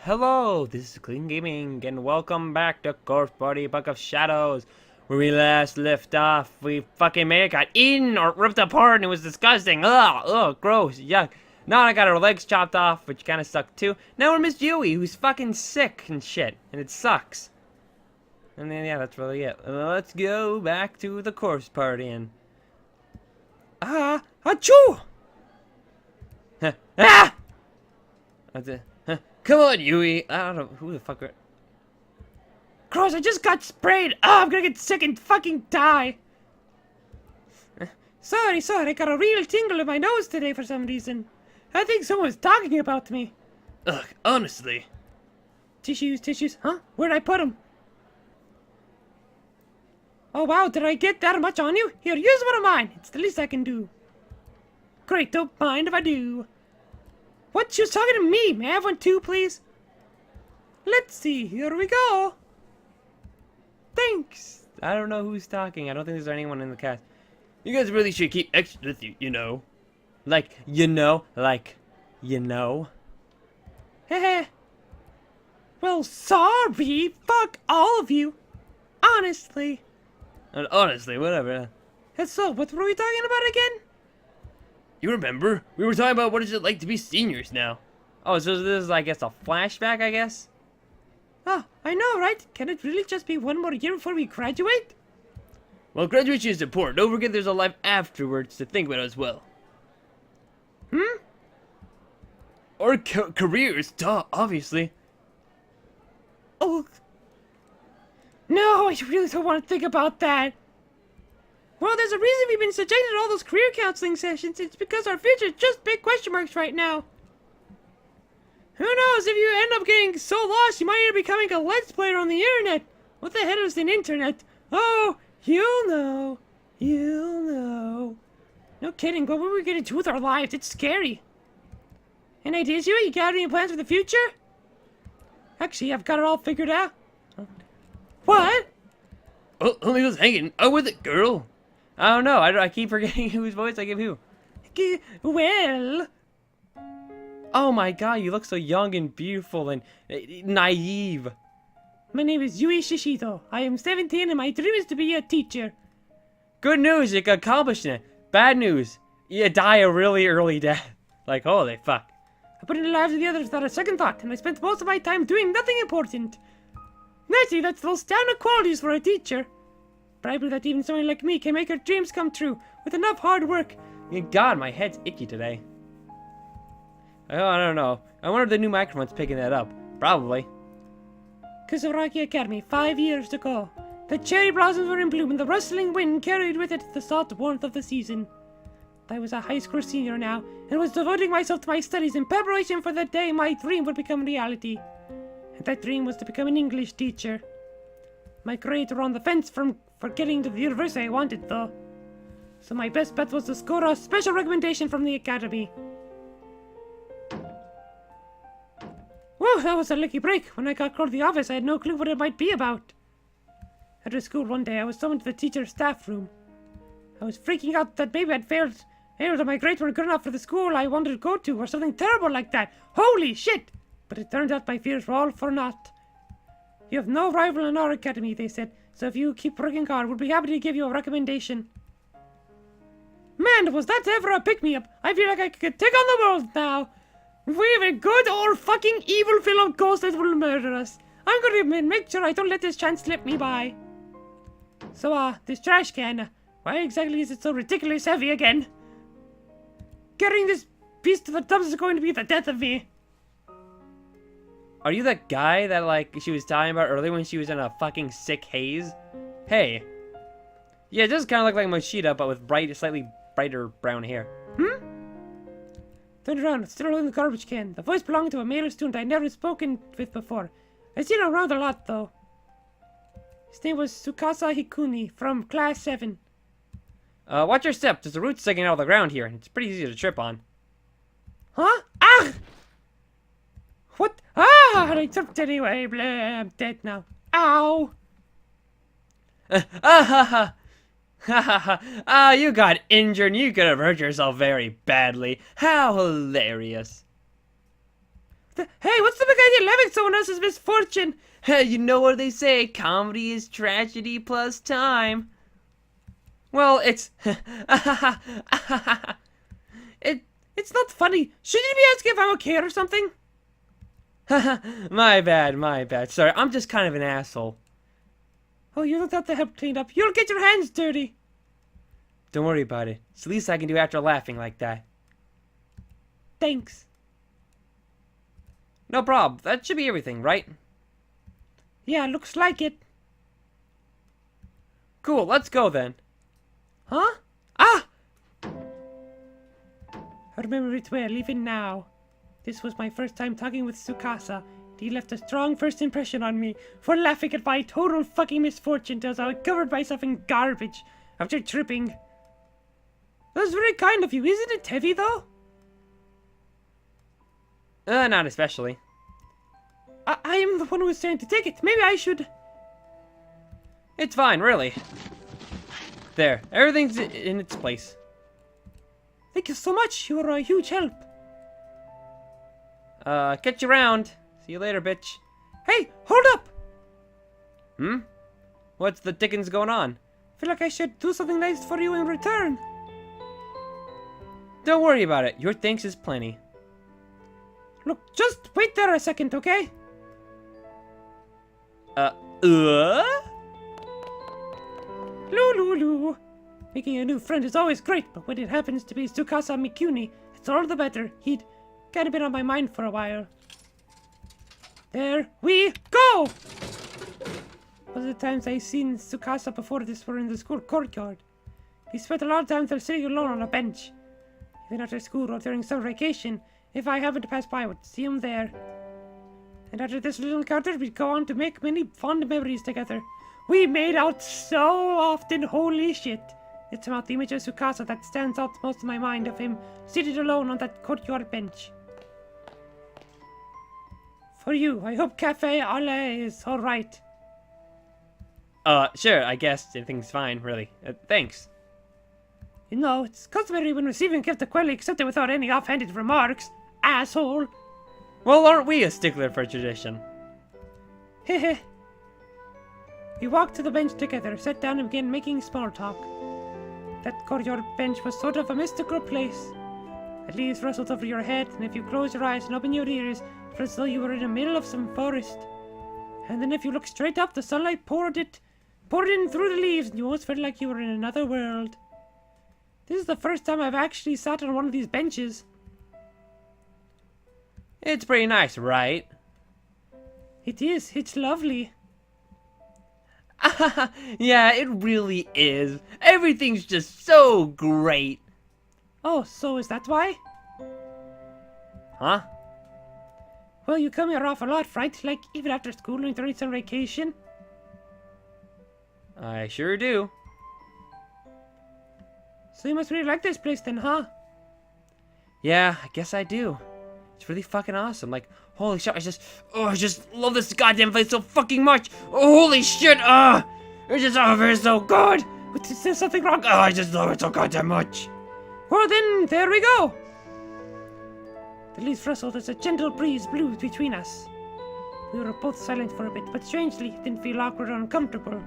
Hello, this is Clean Gaming, and welcome back to Corpse Party Book of Shadows. Where we last left off, we fucking may have got eaten or ripped apart, and it was disgusting. Ugh, gross, yuck. Now I got her legs chopped off, which kind of sucked too. Now we're Miss Yui, who's fucking sick and shit, and it sucks. And then, yeah, that's really it. Let's go back to the corpse party and... Achoo! Ah! That's it. Come on, Yui. I don't know who the fuck are... Gross, I just got sprayed. I'm gonna get sick and fucking die. Sorry, I got a real tingle in my nose today for some reason. I think someone's talking about me. Ugh, honestly. Tissues, huh? Where'd I put them? Oh wow, did I get that much on you? Here, use one of mine. It's the least I can do. Great, don't mind if I do. What? She was talking to me. May I have one too, please? Let's see. Here we go. Thanks. I don't know who's talking. I don't think there's anyone in the cast. You guys really should keep extra with you, you know. Like, you know. Heh. Well, sorry. Fuck all of you. Honestly. Honestly, whatever. So, what were we talking about again? You remember? We were talking about what is it like to be seniors now. Oh, so this is, I guess, a flashback, I guess? Oh, I know, right? Can it really just be one more year before we graduate? Well, graduation is important. Don't forget there's a life afterwards to think about as well. Or careers, duh, obviously. Oh. No, I really don't want to think about that. Well, there's a reason we've been subjected to all those career counseling sessions. It's because our future is just big question marks right now. Who knows, if you end up getting so lost, you might end up becoming a Let's Player on the internet. What the hell is an internet? Oh, you'll know. No kidding, but what are we gonna do with our lives? It's scary. Any ideas, you got any plans for the future? Actually, I've got it all figured out. What? Oh, only was hanging out with it, girl. I don't know. I keep forgetting whose voice I give who. Well. Oh my god, you look so young and beautiful and naive. My name is Yui Shishito. I am 17 and my dream is to be a teacher. Good news, you can accomplish it. Bad news, you die a really early death. Like, holy fuck. I put in the lives of the others without a second thought, and I spent most of my time doing nothing important. Naturally, that's those standard qualities for a teacher. But I believe that even someone like me can make her dreams come true with enough hard work. God, my head's itchy today. Oh, I don't know. I wonder if the new microphone's picking that up. Probably. Kizuraki Academy, 5 years to go. The cherry blossoms were in bloom and the rustling wind carried with it the salt warmth of the season. I was a high school senior now and was devoting myself to my studies in preparation for the day my dream would become reality. And that dream was to become an English teacher. My grades were on the fence for getting to the university I wanted, though. So my best bet was to score a special recommendation from the academy. Whoa, that was a lucky break. When I got called to the office, I had no clue what it might be about. After school one day, I was summoned to the teacher's staff room. I was freaking out that maybe I'd failed and my grades weren't good enough for the school I wanted to go to, or something terrible like that. Holy shit! But it turned out my fears were all for naught. You have no rival in our academy, they said, so if you keep working hard, we'll be happy to give you a recommendation. Man, was that ever a pick-me-up? I feel like I could take on the world now. We have a good or fucking evil fellow ghost that will murder us. I'm gonna make sure I don't let this chance slip me by. So, this trash can, why exactly is it so ridiculously heavy again? Carrying this piece to the dumps is going to be the death of me. Are you that guy that, like, she was talking about earlier when she was in a fucking sick haze? Hey. Yeah, it does kind of look like Moshida, but with slightly brighter brown hair. Turned around, still holding the garbage can. The voice belonged to a male student I'd never spoken with before. I'd seen him around a lot, though. His name was Tsukasa Hikuni, from class 7. Watch your step. There's a root sticking out of the ground here, and it's pretty easy to trip on. Huh? Ah! What? Ah! I tripped anyway. Blah, I'm dead now. Ow! You got injured and you could have hurt yourself very badly. How hilarious. Hey, what's the big idea? laughing at someone else's misfortune. You know what they say, comedy is tragedy plus time. Well, it's... It's not funny. Shouldn't you be asking if I'm okay or something? My bad. Sorry, I'm just kind of an asshole. Oh, you don't have to help clean up. You'll get your hands dirty. Don't worry about it. It's the least I can do after laughing like that. Thanks. No problem. That should be everything, right? Yeah, looks like it. Cool, let's go then. Huh? Ah! I remember it well, even now. This was my first time talking with Tsukasa. He left a strong first impression on me for laughing at my total fucking misfortune as I covered myself in garbage after tripping. That was very kind of you. Isn't it heavy, though? Not especially. I am the one who was trying to take it. Maybe I should... It's fine, really. There, everything's in its place. Thank you so much. You were a huge help. Catch you around. See you later, bitch. Hey, hold up! Hmm? What's the dickens going on? I feel like I should do something nice for you in return. Don't worry about it. Your thanks is plenty. Look, just wait there a second, okay? Lulu. Making a new friend is always great, but when it happens to be Tsukasa Mikuni, it's all the better. He'd kind of been on my mind for a while. There we go! Most of the times I've seen Tsukasa before this were in the school courtyard. He spent a lot of time there sitting alone on a bench. Even after school or during summer vacation, if I happened to pass by, I would see him there. And after this little encounter, we'd go on to make many fond memories together. We made out so often, holy shit. It's about the image of Tsukasa that stands out most in my mind of him seated alone on that courtyard bench. For you, I hope Cafe Ole is alright. Sure, I guess everything's fine, really. Thanks. You know, it's customary when receiving a gift to quietly accept it without any offhanded remarks. Asshole. Well, aren't we a stickler for tradition? Hehe. We walked to the bench together, sat down and began making small talk. That courtyard bench was sort of a mystical place. At least rustled over your head, and if you close your eyes and open your ears, it was as though you were in the middle of some forest. And then if you looked straight up, the sunlight poured in through the leaves, and you almost felt like you were in another world. This is the first time I've actually sat on one of these benches. It's pretty nice, right? It is. It's lovely. Yeah, it really is. Everything's just so great. Oh, so is that why? Huh? Well, you come here awful lot, right? Like, even after school and during summer vacation? I sure do. So you must really like this place then, huh? Yeah, I guess I do. It's really fucking awesome. Like, holy shit, I just love this goddamn place so fucking much. Oh, holy shit, it's just over so good. But is there something wrong? I just love it so goddamn much. Well then, there we go. The leaves rustled as a gentle breeze blew between us. We were both silent for a bit, but strangely, it didn't feel awkward or uncomfortable.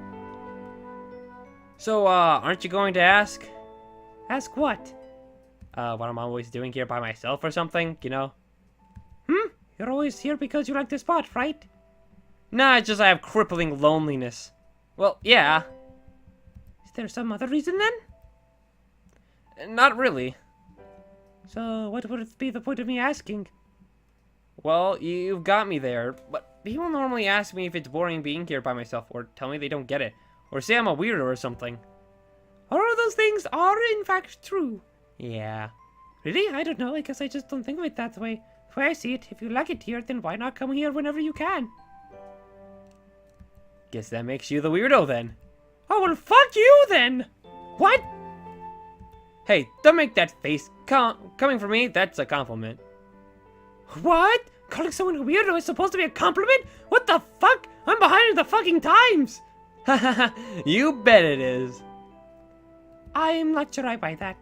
So, aren't you going to ask? Ask what? What I'm always doing here by myself or something, you know? You're always here because you like the spot, right? Nah, it's just I have crippling loneliness. Well, yeah. Is there some other reason then? Not really. So, what would be the point of me asking? Well, you've got me there, but people normally ask me if it's boring being here by myself, or tell me they don't get it, or say I'm a weirdo or something. All of those things are in fact true. Yeah. Really? I don't know. I guess I just don't think of it that way. The way I see it, if you like it here, then why not come here whenever you can? Guess that makes you the weirdo then. Oh, well, fuck you then! What? Hey, don't make that face. Coming from me, that's a compliment. What? Calling someone a weirdo is supposed to be a compliment? What the fuck? I'm behind in the fucking times! Hahaha, you bet it is. I'm not sure I buy that.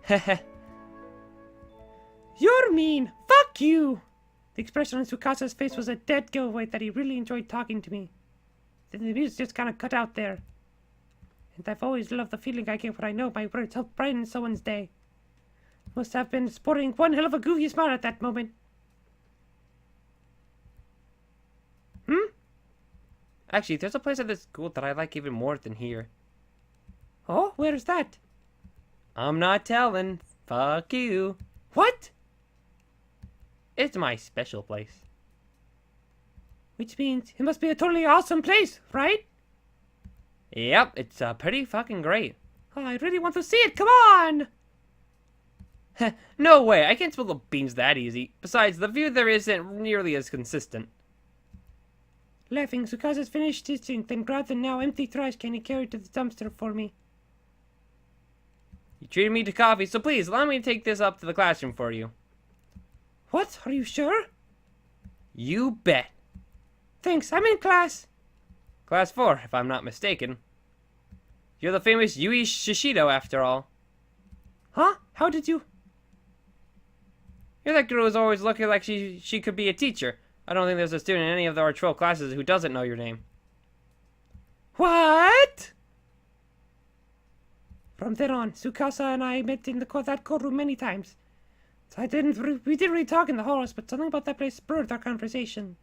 Heh. You're mean. Fuck you. The expression on Tsukasa's face was a dead giveaway that he really enjoyed talking to me. Then the music just kind of cut out there. And I've always loved the feeling I get when I know my words help brighten someone's day. Must have been sporting one hell of a goofy smile at that moment. Actually, there's a place at this school that I like even more than here. Oh, where's that? I'm not telling. Fuck you. What? It's my special place. Which means it must be a totally awesome place, right? Yep, it's pretty fucking great. Oh, I really want to see it. Come on! No way, I can't spill the beans that easy. Besides, the view there isn't nearly as consistent. Laughing, Tsukasa's finished teaching, then grabbed the now empty trash can he carried to the dumpster for me. You treated me to coffee, so please, allow me to take this up to the classroom for you. What? Are you sure? You bet. Thanks, I'm in class. Class 4, if I'm not mistaken. You're the famous Yui Shishido, after all. Huh? How did you... You're that girl who's always looking like she could be a teacher. I don't think there's a student in any of our 12 classes who doesn't know your name. What? From then on, Tsukasa and I met in that courtroom many times. So we didn't really talk in the halls, but something about that place spurred our conversations.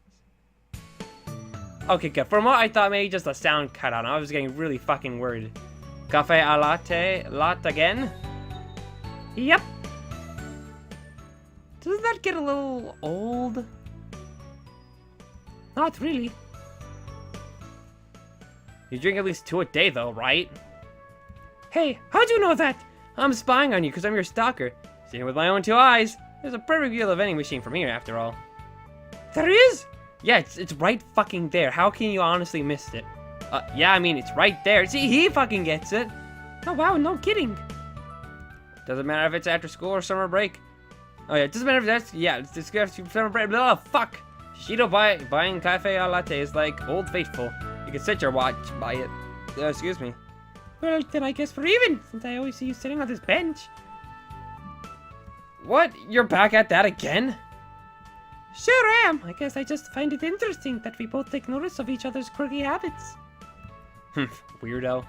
Okay, good. For a moment, I thought maybe just a sound cut out. I was getting really fucking worried. Cafe a latte again? Yep. Doesn't that get a little old? Not really. You drink at least 2 a day, though, right? Hey, how'd you know that? I'm spying on you because I'm your stalker. Seeing it with my own 2 eyes. There's a perfect view of the vending machine from here, after all. There is? Yeah, it's right fucking there. How can you honestly miss it? Yeah, I mean, it's right there. See, he fucking gets it. Oh, wow, no kidding. Doesn't matter if it's after school or summer break. Oh, yeah, it doesn't matter if that's... Yeah, it's after summer break. Blah, fuck. Shishido buying cafe a latte is like Old Faithful. You can set your watch by it. Excuse me. Well, then I guess we're even, since I always see you sitting on this bench. What? You're back at that again? Sure am. I guess I just find it interesting that we both take notice of each other's quirky habits. Weirdo.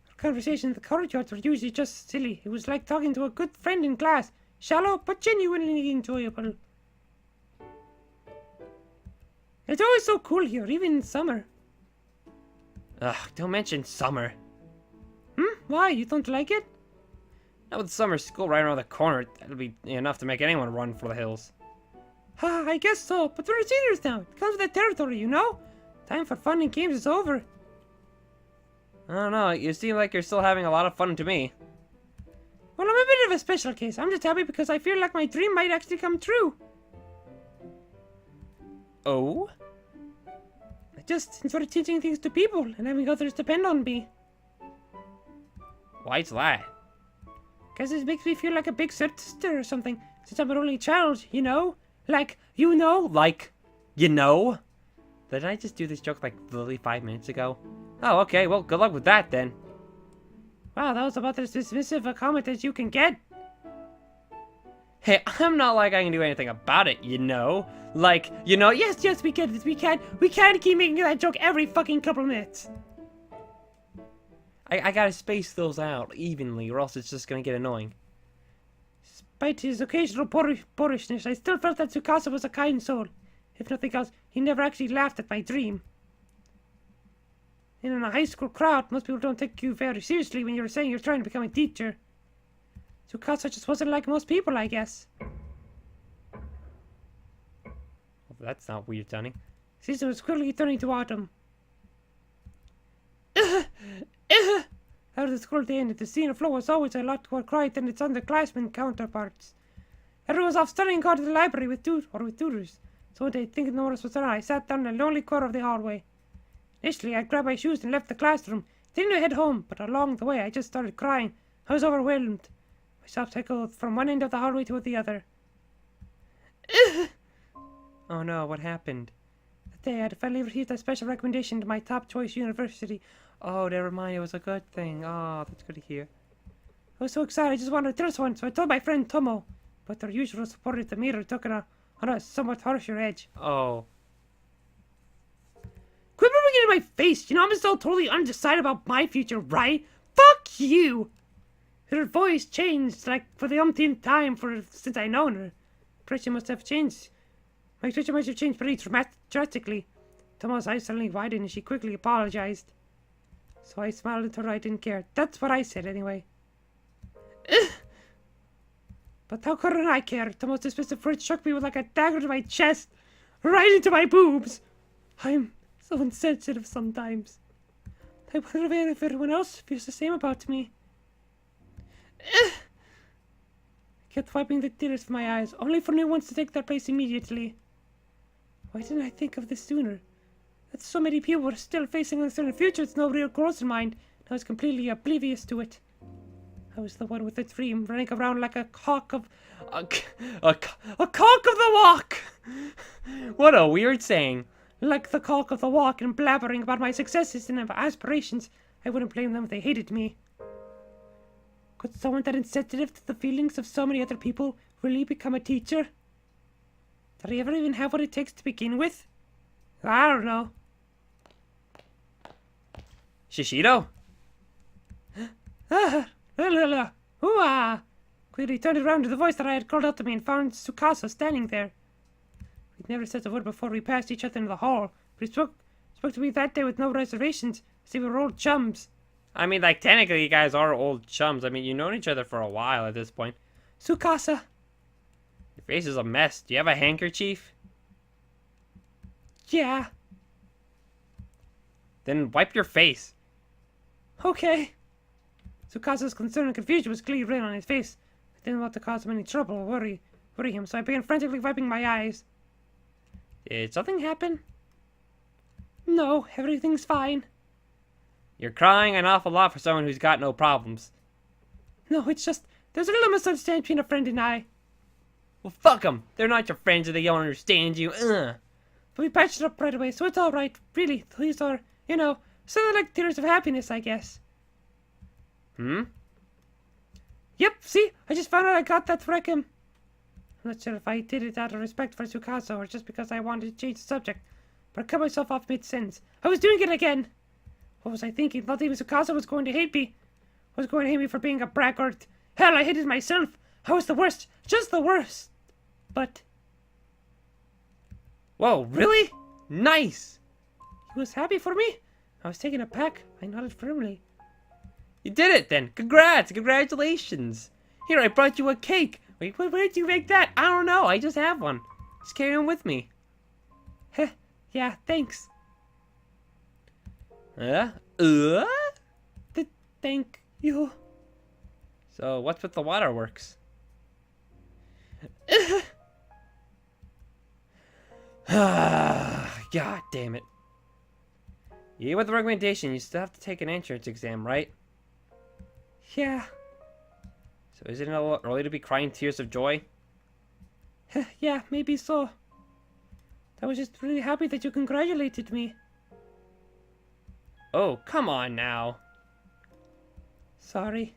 Our conversations in the courtyards were usually just silly. It was like talking to a good friend in class. Shallow, but genuinely enjoyable. It's always so cool here, even in summer. Ugh, don't mention summer. Why? You don't like it? Not with summer school right around the corner. That'll be enough to make anyone run for the hills. I guess so, but we're seniors now. It comes with the territory, you know? Time for fun and games is over. I don't know, you seem like you're still having a lot of fun to me. Well, I'm a bit of a special case. I'm just happy because I feel like my dream might actually come true. Oh? I just enjoy teaching things to people and having others depend on me. Why's that? Guess it makes me feel like a big sister or something, since I'm an only child, you know? Like, you know? Like, you know? Did I just do this joke like literally 5 minutes ago? Oh, okay, well, good luck with that then. Wow, that was about as dismissive a comment as you can get. Hey, I'm not like I can do anything about it, you know? Like, you know, Yes, we get it, we can't keep making that joke every fucking couple of minutes. I gotta space those out evenly, or else it's just gonna get annoying. Despite his occasional boorishness, I still felt that Tsukasa was a kind soul. If nothing else, he never actually laughed at my dream. And in a high school crowd, most people don't take you very seriously when you're saying you're trying to become a teacher. Tsukasa just wasn't like most people, I guess. Well, that's not weird, Johnny. Season was quickly turning to autumn. Out of the school day ended, the scene of flow was always a lot more quiet than its underclassmen counterparts. Everyone was off studying, going to the library with tutors. So one day, thinking no one else was around, I sat down in a lonely corner of the hallway. Initially, I grabbed my shoes and left the classroom, thinking to head home, but along the way, I just started crying. I was overwhelmed. My sobs echoed from one end of the hallway to the other. Oh no, what happened? That day, I had finally received a special recommendation to my top choice university. Oh, never mind, it was a good thing. Oh, that's good to hear. I was so excited, I just wanted to tell someone, so I told my friend Tomo. but their usual support at the mirror took on a somewhat harsher edge. Oh. Quit moving into my face! You know I'm still totally undecided about my future, right? Fuck you! Her voice changed, like, for the umpteenth time since I known her. Expression must have changed. My expression must have changed pretty drastically. Tomo's eyes suddenly widened and she quickly apologized. So I smiled at her. I didn't care. That's what I said anyway. Ugh. But how couldn't I care? Tomo's dismissive words struck me with like a dagger to my chest. Right into my boobs. I'm so insensitive sometimes. I wonder if everyone else feels the same about me. Ugh. I kept wiping the tears from my eyes, only for new ones to take their place immediately. Why didn't I think of this sooner? That so many people were still facing uncertain futures, no real goals in mind, and I was completely oblivious to it. I was the one with the dream, running around like a cock of... A cock of the walk! What a weird saying. Like the cock of the walk and blabbering about my successes and aspirations. I wouldn't blame them if they hated me. Could someone that insensitive to the feelings of so many other people really become a teacher? Did I ever even have what it takes to begin with? I don't know. Shishido? Hoo-ah! Quickly turned around to the voice that I had called out to me and found Tsukasa standing there. We'd never said a word before we passed each other in the hall, but he spoke to me that day with no reservations, as if we were old chums. I mean, like, technically you guys are old chums. I mean, you've known each other for a while at this point. Tsukasa. Your face is a mess. Do you have a handkerchief? Yeah. Then wipe your face. Okay. Tsukasa's concern and confusion was clearly written on his face. I didn't want to cause him any trouble or worry him, so I began frantically wiping my eyes. Did something happen? No, everything's fine. You're crying an awful lot for someone who's got no problems. No, it's just, there's a little misunderstanding between a friend and I. Well, fuck them. They're not your friends or they don't understand you. But we patched it up right away, so it's alright. Really, these are, something like tears of happiness, I guess. Yep, see? I just found out I got that wreck him. I'm not sure if I did it out of respect for Tsukasa or just because I wanted to change the subject, but I cut myself off mid-sentence. I was doing it again! What was I thinking? Not even Tsukasa was going to hate me. Was going to hate me for being a braggart. Hell, I hated myself. I was the worst. Just the worst. But... Whoa, really? Nice! He was happy for me? I was taken aback. I nodded firmly. You did it then. Congrats. Congratulations. Here, I brought you a cake. Wait, where did you make that? I don't know. I just have one. Just carry on with me. Heh, yeah, thanks. Thank you. So, what's with the waterworks? God damn it. Yeah, with the recommendation, you still have to take an entrance exam, right? Yeah. So isn't it a little early to be crying tears of joy? Yeah, maybe so. I was just really happy that you congratulated me. Oh, come on now. Sorry.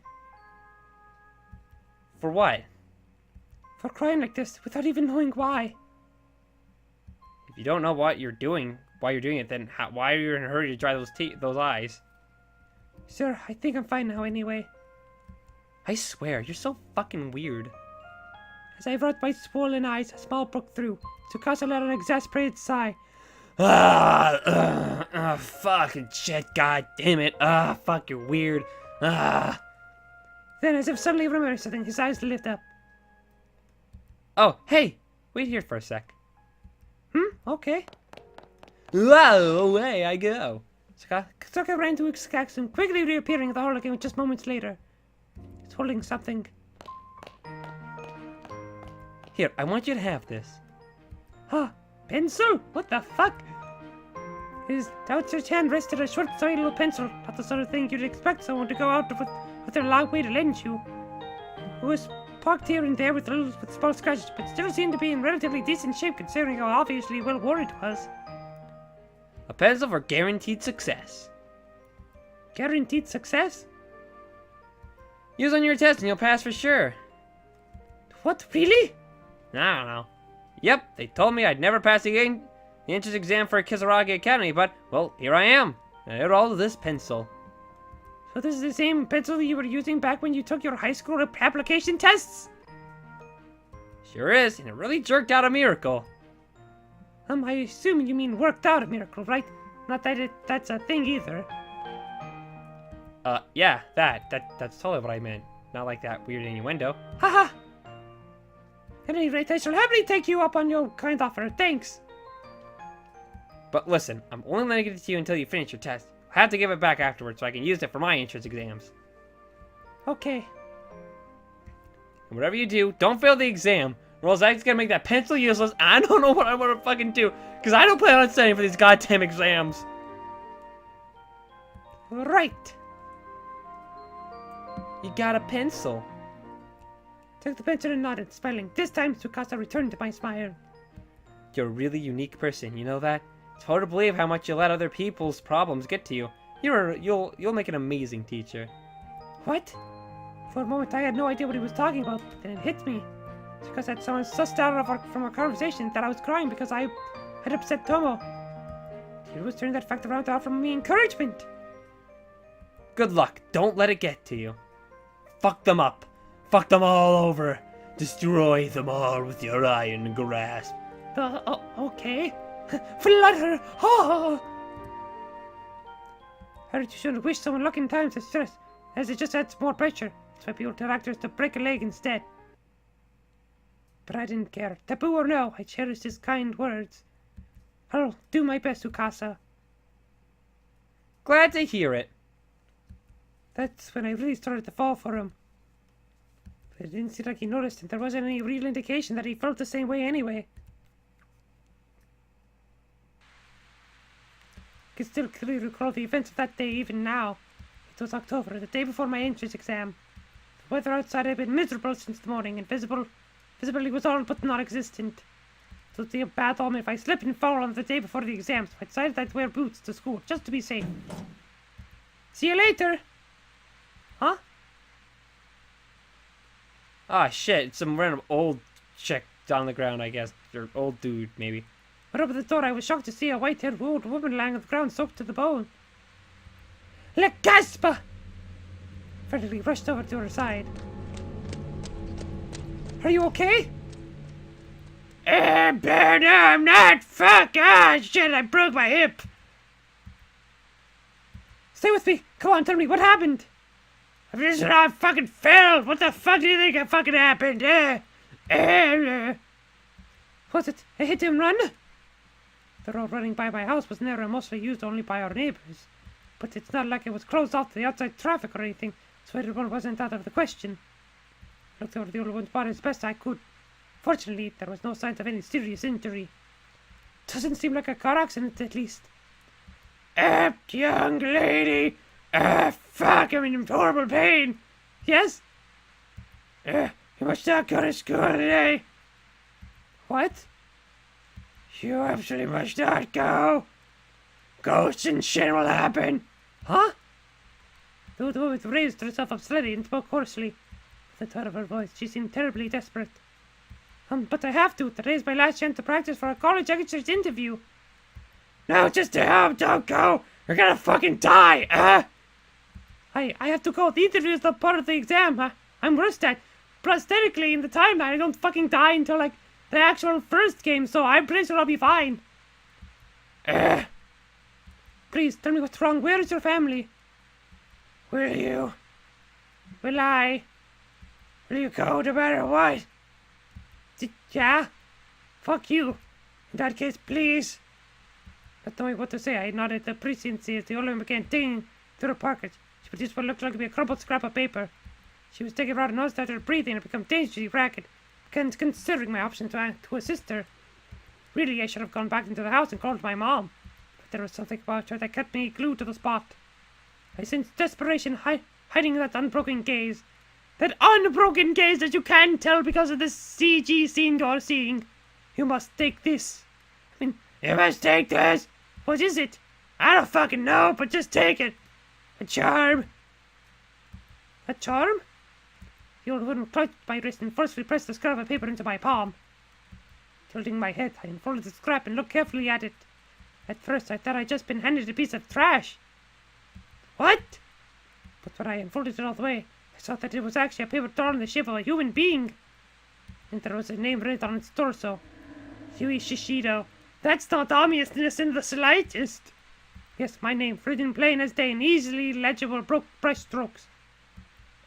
For what? For crying like this without even knowing why. If you don't know what you're doing, why you're doing it, then why are you in a hurry to dry those eyes? Sure, I think I'm fine now anyway. I swear, you're so fucking weird. As I rubbed my swollen eyes, a smile broke through. Tsukasa let out an exasperated sigh. Fucking shit, god damn it. Fuck, you're weird. Then, as if suddenly remembering something, his eyes lit up. Oh, hey, wait here for a sec. Okay. Whoa, away I go. Tsukasa ran to Excaxum, quickly reappearing at the hall again just moments later. He's holding something. Here, I want you to have this. Huh? Pencil? What the fuck? His outstretched hand rested a short, tiny little pencil. Not the sort of thing you'd expect someone to go out with their long way to lend you. It was pocked here and there with small scratches, but still seemed to be in relatively decent shape considering how obviously well worn it was. A pencil for guaranteed success. Guaranteed success? Use on your test and you'll pass for sure. What, really? I don't know. Yep, they told me I'd never pass the entrance exam for Kisaragi Academy, but, well, here I am. I had all of this pencil. So this is the same pencil you were using back when you took your high school application tests? Sure is, and it really jerked out a miracle. I assume you mean worked out a miracle, right? Not that that's a thing either. Yeah, that's totally what I meant. Not like that weird innuendo. Haha! At any rate, I shall happily take you up on your kind offer. Thanks. But listen, I'm only letting it to you until you finish your test. I have to give it back afterwards so I can use it for my entrance exams. Okay. And whatever you do, don't fail the exam, or else I'm gonna make that pencil useless. I don't know what I want to fucking do, because I don't plan on studying for these goddamn exams. Right. You got a pencil. Took the pencil and nodded, smiling. This time, Tsukasa returned to my smile. You're a really unique person, you know that? It's hard to believe how much you let other people's problems get to you. You'll make an amazing teacher. What? For a moment, I had no idea what he was talking about. Then it hit me. It's because I had someone sussed out from our conversation that I was crying because I had upset Tomo. He was turning that fact around to offer me encouragement. Good luck. Don't let it get to you. Fuck them up. Fuck them all over. Destroy them all with your iron grasp. Okay. Flutter! Oh! Heard you shouldn't wish someone luck in times of stress, as it just adds more pressure. That's why people tell actors to break a leg instead. But I didn't care. Taboo or no, I cherished his kind words. I'll do my best, Ukasa. Glad to hear it. That's when I really started to fall for him. But it didn't seem like he noticed, and there wasn't any real indication that he felt the same way anyway. I can still clearly recall the events of that day even now. It was October, the day before my entrance exam. The weather outside had been miserable since the morning, and visibility was all but non-existent. It would be a bad omen if I slipped and fell on the day before the exam, so I decided I'd wear boots to school, just to be safe. See you later! Huh? Ah, shit, it's some random old chick on the ground, I guess. Or old dude, maybe. Went up at the door, I was shocked to see a white-haired old woman lying on the ground, soaked to the bone. La Gaspa! Frantically rushed over to her side. Are you okay? Ben, I'm not. Fuck! Ah, shit, I broke my hip. Stay with me. Come on, tell me, what happened? I fucking fell. What the fuck do you think fucking happened? Was it a hit and run? The road running by my house was narrow and mostly used only by our neighbors. But it's not like it was closed off to the outside traffic or anything, so everyone wasn't out of the question. Looked over the old one's body as best I could. Fortunately, there was no signs of any serious injury. Doesn't seem like a car accident, at least. Young lady! Fuck, I'm in horrible pain! Yes? You must not go to school today. What? You absolutely must not go. Ghosts and shit will happen. Huh? The woman raised herself up slightly and spoke hoarsely. With the tone of her voice, she seemed terribly desperate. But I have to. Today's my last chance to practice for a college entrance interview. No, just stay home. Don't go. You're gonna fucking die. I have to go. The interview is not part of the exam. I'm worse at. Prosthetically, in the timeline, I don't fucking die until, like, the actual first game, so I'm pretty sure I'll be fine. Please, tell me what's wrong. Where is your family? Will you? Will I? Will you go no matter what? Yeah? Fuck you. In that case, please. Not knowing what to say, I nodded appreciatively as the old woman began digging through her pocket. She produced what looked like to be a crumpled scrap of paper. She was taking around and noticed that her breathing had become dangerously rapid. Considering my option to assist her. Really, I should have gone back into the house and called my mom. But there was something about her that kept me glued to the spot. I sensed desperation hiding in that unbroken gaze. That unbroken gaze that you can't tell because of this CG scene you're seeing. You must take this. You must take this. What is it? I don't fucking know, but just take it. A charm. A charm? The old woman clutched my wrist and forcefully pressed the scrap of paper into my palm. Tilting my head, I unfolded the scrap and looked carefully at it. At first, I thought I'd just been handed a piece of trash. What? But when I unfolded it all the way, I saw that it was actually a paper doll in the shape of a human being. And there was a name written on its torso. Yui Shishido. That's not ominousness in the slightest. Yes, my name, written plain as day in easily legible brush strokes.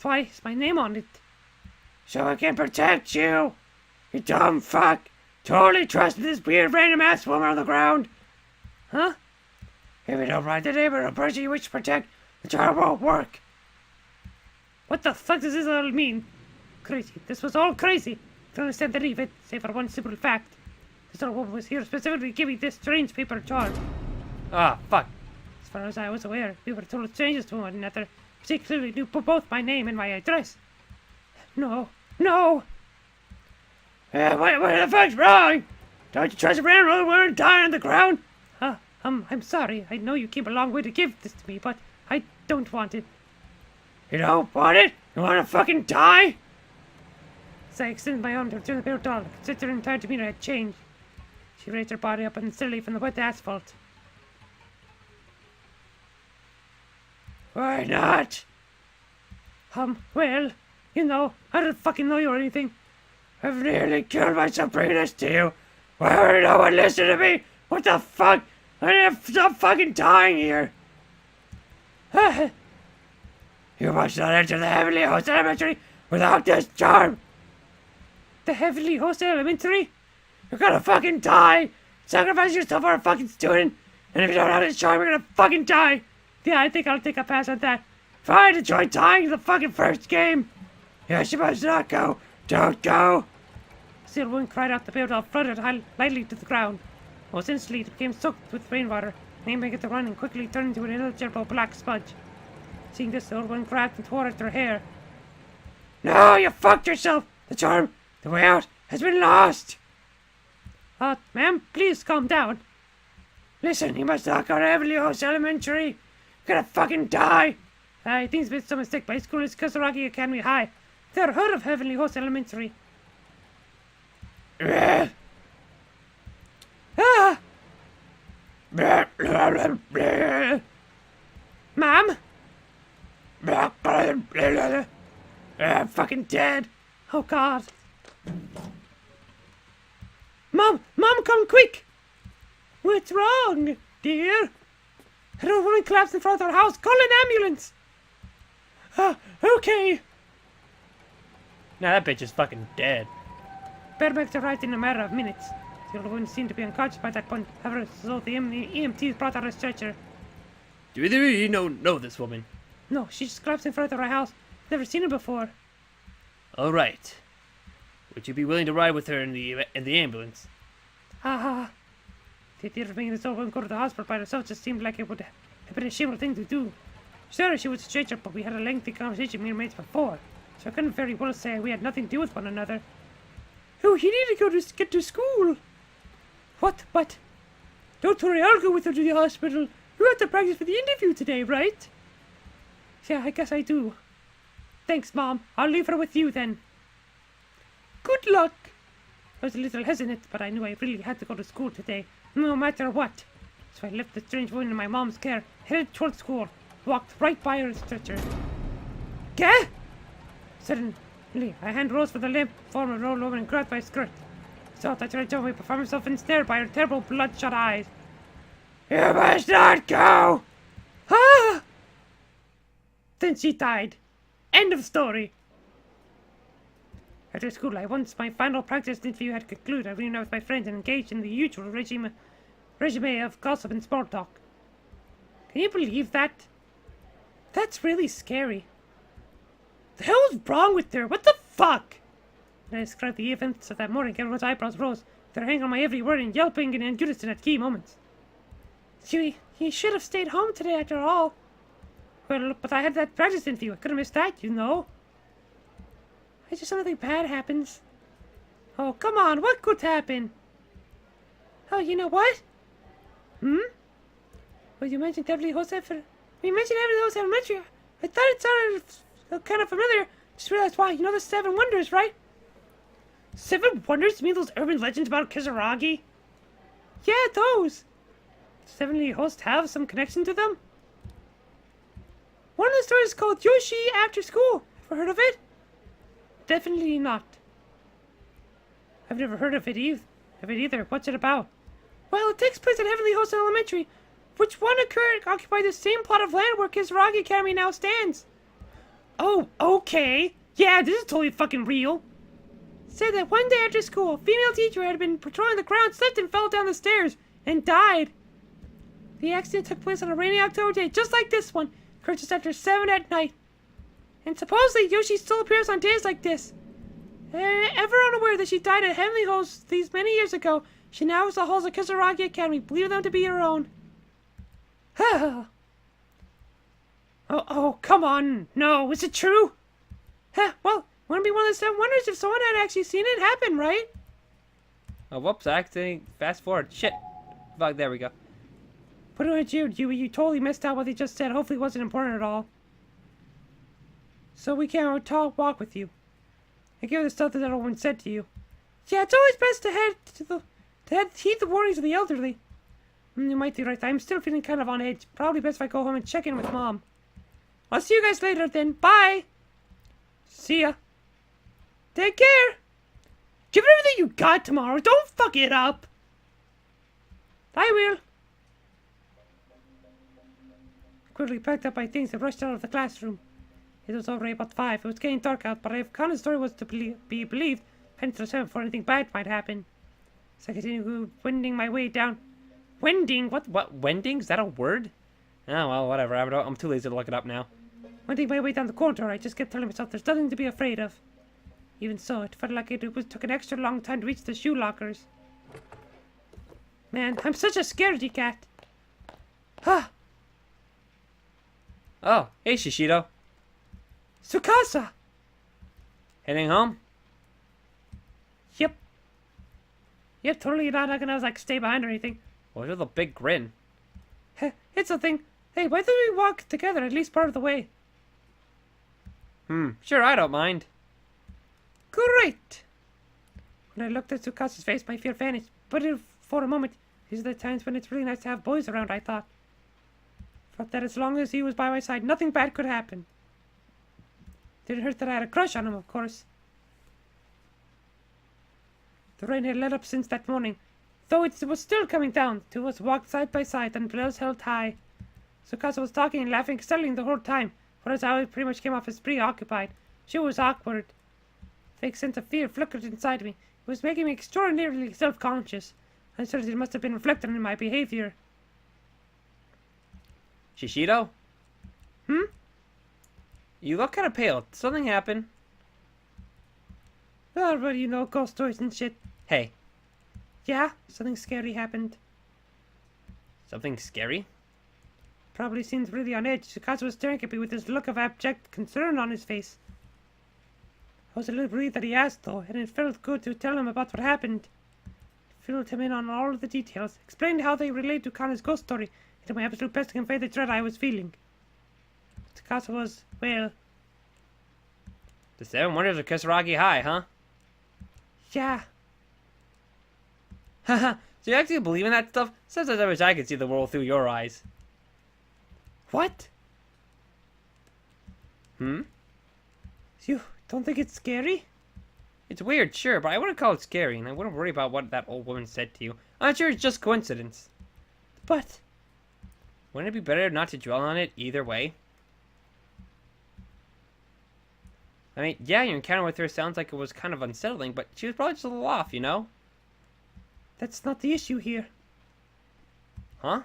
Why is my name on it? So I can protect you. You dumb fuck. Totally trust this weird random ass woman on the ground. Huh? If you don't write the name of the person you wish to protect, the job won't work. What the fuck does this all mean? Crazy. This was all crazy. I don't understand any of it, save for one simple fact. This old woman was here specifically giving this strange paper charge. Ah, fuck. As far as I was aware, we were total strangers to one another. She clearly knew both my name and my address. No. No! What the fuck's wrong? Don't you trust a railroad woman dying on the ground? I'm sorry. I know you came a long way to give this to me, but I don't want it. You don't want it? You want to fucking die? As I extended my arm to return the paper doll, I considered her entire demeanor had changed. She raised her body up unsteadily from the wet asphalt. Why not? Well, you know, I don't fucking know you or anything. I've nearly killed myself bringing this to you. Why would no one listen to me? What the fuck? I have to stop fucking dying here. You must not enter the Heavenly Host Elementary without this charm. The Heavenly Host Elementary? You're gonna fucking die. Sacrifice yourself for a fucking student. And if you don't have this charm, you're gonna fucking die. Yeah, I think I'll take a pass on that. Fine, enjoy dying in the fucking first game. Yes, you must not go. Don't go. Still one cried out. The paper doll fluttered lightly to the ground. Almost instantly, it became soaked with rainwater, naming it to run and quickly turned into an illegible black smudge. Seeing this, the old one grabbed and tore at her hair. No, you fucked yourself. The charm, the way out, has been lost. Ma'am, please calm down. Listen, you must not go to Heavenly Host Elementary. You're gonna fucking die. I think it's been some mistake. My school is Kasaragi Academy High. Never heard of Heavenly Host Elementary. Ma'am? I'm fucking dead. Oh, God. Mom, come quick. What's wrong, dear? An old woman collapsed in front of our house. Call an ambulance. Okay. Nah, that bitch is fucking dead. Paramedics arrived in a matter of minutes. The old woman seemed to be unconscious by that point. However, so the EMTs brought out a stretcher. Do either of you know this woman? No, she just collapsed in front of our house. Never seen her before. All right. Would you be willing to ride with her in the ambulance? The idea of making this old woman go to the hospital by herself just seemed like it would have been a shameful thing to do. Sure, she was a stranger, but we had a lengthy conversation with mates before, so I couldn't very well say we had nothing to do with one another. Oh, you need to go to get to school. What? But don't worry, I'll go with her to the hospital. You have to practice for the interview today, right? Yeah, I guess I do. Thanks, Mom. I'll leave her with you then. Good luck. I was a little hesitant, but I knew I really had to go to school today, no matter what. So I left the strange woman in my mom's care, headed towards school, walked right by her stretcher. Gah! Suddenly, a hand rose from the lamp, form and rolled over and grabbed my skirt. I saw that I jumped away, perform myself and stared by her terrible bloodshot eyes. You must not go! Ah! Then she died. End of story. After school, once my final practice interview had concluded, I went out with my friends and engaged in the usual regime of gossip and small talk. Can you believe that? That's really scary. The hell's wrong with her? What the fuck? And I described the events of that morning. Everyone's eyebrows rose. They're hanging on my every word and yelping in unison at key moments. Yui, you should have stayed home today after all. Well, but I had that practice interview. I could have missed that, you know. I just something bad happens. Oh, come on. What could happen? Oh, you know what? Well, you mentioned Heavenly Host Elementary. I thought it sounded kind of familiar. Just realized why. You know the 7 wonders, right? 7 wonders? You mean those urban legends about Kisaragi? Yeah, those. Does 7 hosts have some connection to them? One of the stories is called Yoshi After School. Ever heard of it? Definitely not. I've never heard of it either. What's it about? Well, it takes place at Heavenly Host Elementary, which one occupied the same plot of land where Kisaragi Academy now stands. Oh, okay. Yeah, this is totally fucking real. Said that one day after school, a female teacher had been patrolling the grounds, slipped and fell down the stairs, and died. The accident took place on a rainy October day, just like this one, occurred just after 7 at night. And supposedly Yoshi still appears on days like this. Ever unaware that she died at Heavenly Host these many years ago, she now has the halls of Kisaragi Academy, believe them to be her own. Oh, come on. No, is it true? Well, wouldn't be one of the 7 wonders if someone had actually seen it happen, right? Oh, whoops, I accidentally fast forward. Shit. Fuck, there we go. Put it on Yui, you totally missed out what they just said. Hopefully it wasn't important at all. So we can't walk with you. I give you the stuff that everyone said to you. Yeah, it's always best to heed the warnings of the elderly. You might be right. I'm still feeling kind of on edge. Probably best if I go home and check in with Mom. I'll see you guys later then. Bye. See ya. Take care. Give it everything you got tomorrow. Don't fuck it up. I will. Quickly packed up my things and rushed out of the classroom. It was already about 5. It was getting dark out, but if Connor's story was to be believed, I hadn't to 7 before anything bad might happen. So I continued wending my way down. Wending? What? Wending? Is that a word? Oh, well, whatever. I'm too lazy to look it up now. Wending my way down the corridor, I just kept telling myself there's nothing to be afraid of. Even so, it felt like it took an extra long time to reach the shoe lockers. Man, I'm such a scaredy cat. Ah. Oh, hey, Shishido. Tsukasa! Heading home? Yep, totally not gonna like stay behind or anything. Well, with a big grin. It's a thing. Hey, why don't we walk together at least part of the way? Sure, I don't mind. Great! When I looked at Tsukasa's face, my fear vanished. But for a moment, these are the times when it's really nice to have boys around, I thought. Thought that as long as he was by my side, nothing bad could happen. Didn't hurt that I had a crush on him, of course. The rain had let up since that morning. Though it was still coming down, two of us walked side by side, umbrellas held high. Tsukasa was talking and laughing steadily the whole time, whereas I pretty much came off as preoccupied. She was awkward. A fake sense of fear flickered inside me. It was making me extraordinarily self-conscious. I certainly it must have been reflected in my behavior. Shishido? You look kind of pale. Did something happen? Oh, well, you know, ghost stories and shit. Hey. Yeah, something scary happened. Something scary? Probably seems really on edge. Tsukasa was staring at me with this look of abject concern on his face. I was a little relieved that he asked, though, and it felt good to tell him about what happened. I filled him in on all of the details, explained how they relate to Kanna's ghost story, and did my absolute best to convey the dread I was feeling. Tsukasa was, well... The 7 Wonders of Kisaragi High, huh? Yeah. Haha, so you actually believe in that stuff? Sometimes I wish I could see the world through your eyes. What? You don't think it's scary? It's weird, sure, but I wouldn't call it scary, and I wouldn't worry about what that old woman said to you. I'm sure it's just coincidence. But... Wouldn't it be better not to dwell on it either way? I mean, yeah, your encounter with her sounds like it was kind of unsettling, but she was probably just a little off, you know? That's not the issue here. Huh?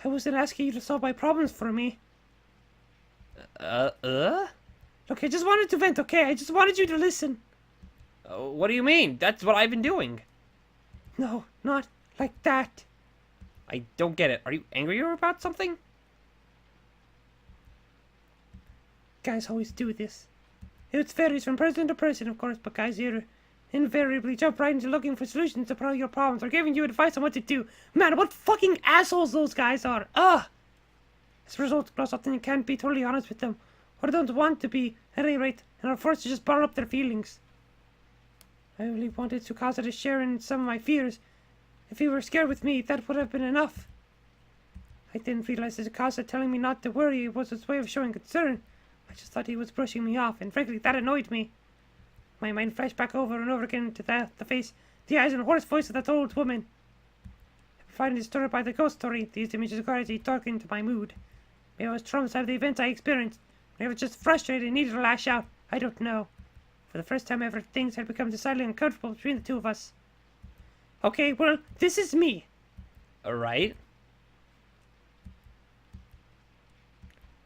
I wasn't asking you to solve my problems for me. Look, I just wanted to vent, okay? I just wanted you to listen. What do you mean? That's what I've been doing. No, not like that. I don't get it. Are you angry about something? Guys always do this. It varies from person to person, of course, but guys here invariably jump right into looking for solutions to your problems or giving you advice on what to do. Man, what fucking assholes those guys are. Ugh! As a result, often you can't be totally honest with them, or don't want to be. At any rate, and are forced to just bottle up their feelings. I really wanted Tsukasa to share in some of my fears. If he were scared with me, that would have been enough. I didn't realize that Tsukasa telling me not to worry was his way of showing concern. I just thought he was brushing me off, and frankly, that annoyed me. My mind flashed back over and over again to the face, the eyes, and hoarse voice of that old woman. Finally disturbed by the ghost story, these images gradually darkened my mood. Maybe I was traumatized by the events I experienced. Maybe I was just frustrated and needed to lash out. I don't know. For the first time ever, things had become decidedly uncomfortable between the two of us. Okay, well, this is me. Alright.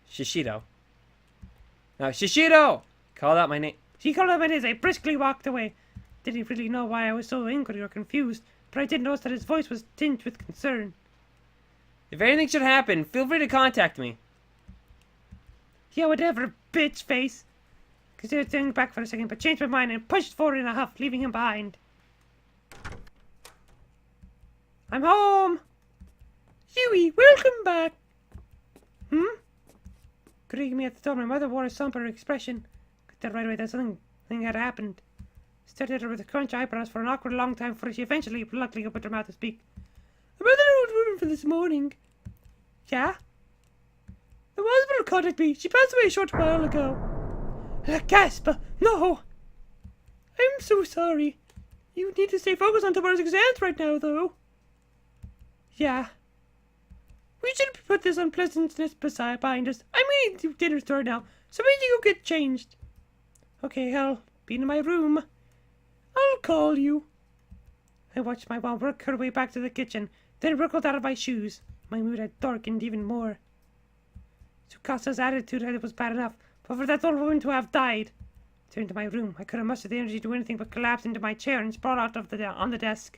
Shishido. No, Shishido! Called out my name. He called out my name as I briskly walked away. Didn't really know why I was so angry or confused, but I did notice that his voice was tinged with concern. If anything should happen, feel free to contact me. Yeah, whatever, bitch face. Considered staying back for a second, but changed my mind and pushed forward in a huff, leaving him behind. I'm home! Yui, welcome back! Greeting me at the door, my mother wore a somber expression. Got that right away that something had happened. Stared at her with a crunch eyebrows for an awkward long time before she eventually reluctantly opened her mouth to speak. I'm rather an old woman for this morning. Yeah? The hospital contacted me. She passed away a short while ago. Gasp! No! I'm so sorry. You need to stay focused on tomorrow's exams right now, though. Yeah. We should put this unpleasantness behind us. I'm going to dinner store now, so we need to go get changed. Okay, I'll be in my room. I'll call you. I watched my mom work her way back to the kitchen, then wriggled out of my shoes. My mood had darkened even more. Tsukasa's attitude was bad enough, but for that old woman to have died. I turned to my room. I couldn't muster the energy to do anything but collapse into my chair and sprawl out of on the desk.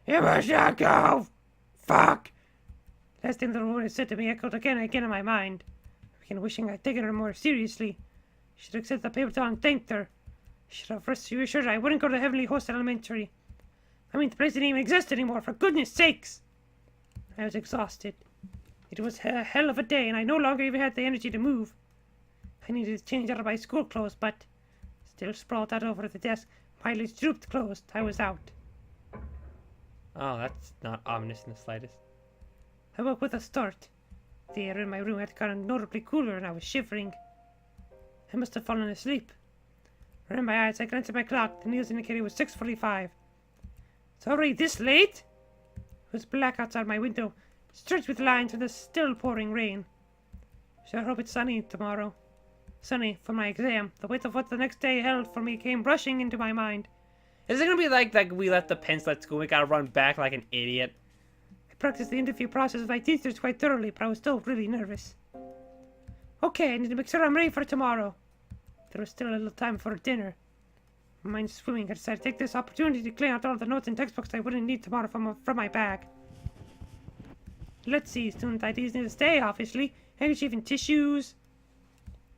You must not go! Fuck! Last thing the woman had said to me echoed again and again in my mind. I began wishing I'd taken her more seriously. I should have accepted the paper towel and thanked her. I should have first reassured her I wouldn't go to the Heavenly Host Elementary. I mean, the place didn't even exist anymore, for goodness sakes! I was exhausted. It was a hell of a day, and I no longer even had the energy to move. I needed to change out of my school clothes, but still sprawled out over the desk, my eyelids drooped closed. I was out. Oh, that's not ominous in the slightest. I woke with a start. The air in my room had gotten notably cooler, and I was shivering. I must have fallen asleep. I ran my eyes. I glanced at my clock. The news indicator was 6:45. It's already this late? It was black outside my window, stretched with lines from the still pouring rain. Sure hope it's sunny tomorrow. Sunny for my exam. The weight of what the next day held for me came rushing into my mind. Is it gonna be like we left the pencil at school, we gotta run back like an idiot? I practiced the interview process with my teachers quite thoroughly, but I was still really nervous. Okay, I need to make sure I'm ready for tomorrow. There was still a little time for dinner. My mind swimming, I decided to take this opportunity to clean out all the notes and textbooks I wouldn't need tomorrow from my bag. Let's see, student IDs need to stay, obviously. Handkerchief and tissues.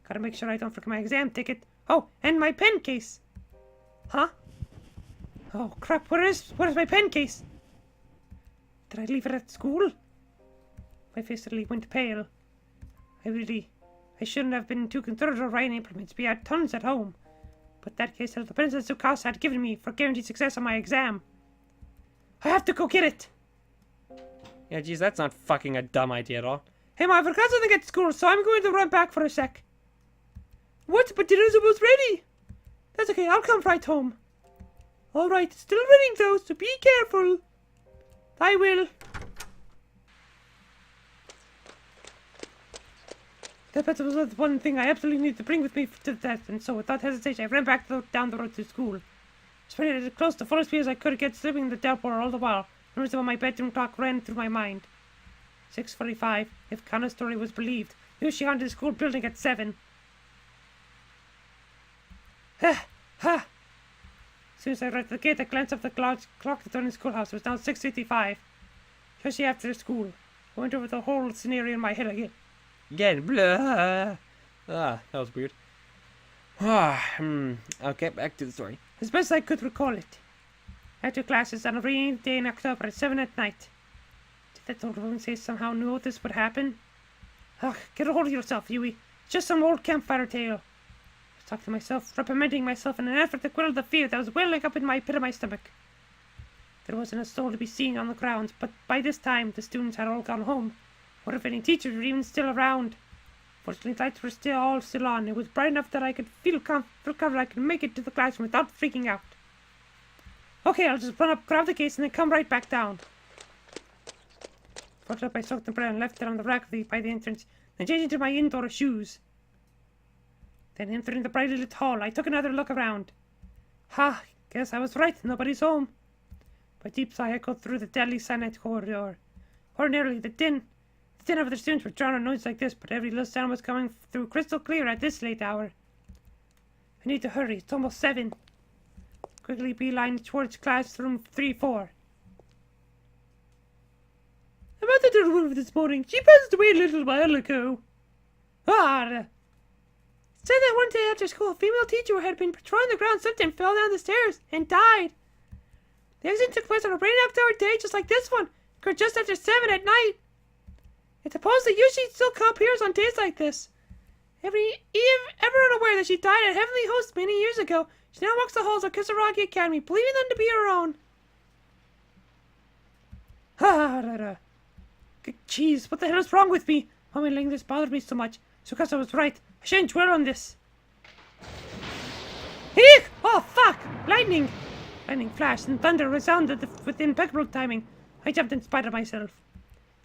Gotta make sure I don't forget my exam ticket. Oh, and my pen case. Huh? Oh crap, where is my pen case? Did I leave it at school? My face suddenly went pale. I shouldn't have been too concerned with writing implements. We had tons at home. But that case held the pens that Tsukasa had given me for guaranteed success on my exam. I have to go get it! Yeah, geez, that's not fucking a dumb idea at all. Hey, Ma, I forgot something at school, so I'm going to run back for a sec. What? But dinner's almost ready! That's okay, I'll come right home. Alright, still raining though, so be careful. I will. That was the one thing I absolutely need to bring with me to the test, and so without hesitation I ran back down the road to school. I was ready to close the full speed as I could get slipping in the downpour all the while. Memories of my bedroom clock ran through my mind. 6:45, if Kana's story was believed. Knew she got into the school building at 7. Ha! Ha! As soon as I arrived at the gate, I glanced up the clock that's on the schoolhouse. It was now 6:55. Especially after school. I went over the whole scenario in my head again. Blah. Ah, that was weird. Okay, back to the story. As best I could recall it. After classes on a rainy day in October at 7 at night. Did that old woman say somehow knew this would happen? Ugh, get a hold of yourself, Yui. It's just some old campfire tale. Talked to myself, reprimanding myself in an effort to quell the fear that was welling up in my pit of my stomach. There wasn't a soul to be seen on the grounds, but by this time the students had all gone home, or if any teachers were even still around. Fortunately, the lights were all still on. It was bright enough that I could feel confident I could make it to the classroom without freaking out. Okay, I'll just run up, grab the case, and then come right back down. Folded up, I soaked the bread and left it on the rack by the entrance, then changed into my indoor shoes. Then entering the brightly lit hall, I took another look around. Ha! Guess I was right, nobody's home. My deep sigh echoed through the deadly silent corridor. Ordinarily, the din of the students would drown a noise like this, but every little sound was coming through crystal clear at this late hour. I need to hurry, it's almost 7. Quickly beeline towards classroom 3-4. I'm at the room this morning. She passed away a little while ago. Said that one day after school, a female teacher had been patrolling the grounds, slipped and fell down the stairs and died. The accident took place on a rainy October day just like this one, occurred just after 7 at night. It's supposed that usually still appears on days like this. Everyone unaware that she died at Heavenly Host many years ago, she now walks the halls of Kisaragi Academy, believing them to be her own. Jeez, what the hell is wrong with me? Why am I letting this bother me so much? It's because I was right. I shouldn't dwell on this. Eek! Oh, fuck! Lightning! Lightning flashed and thunder resounded with impeccable timing. I jumped in spite of myself.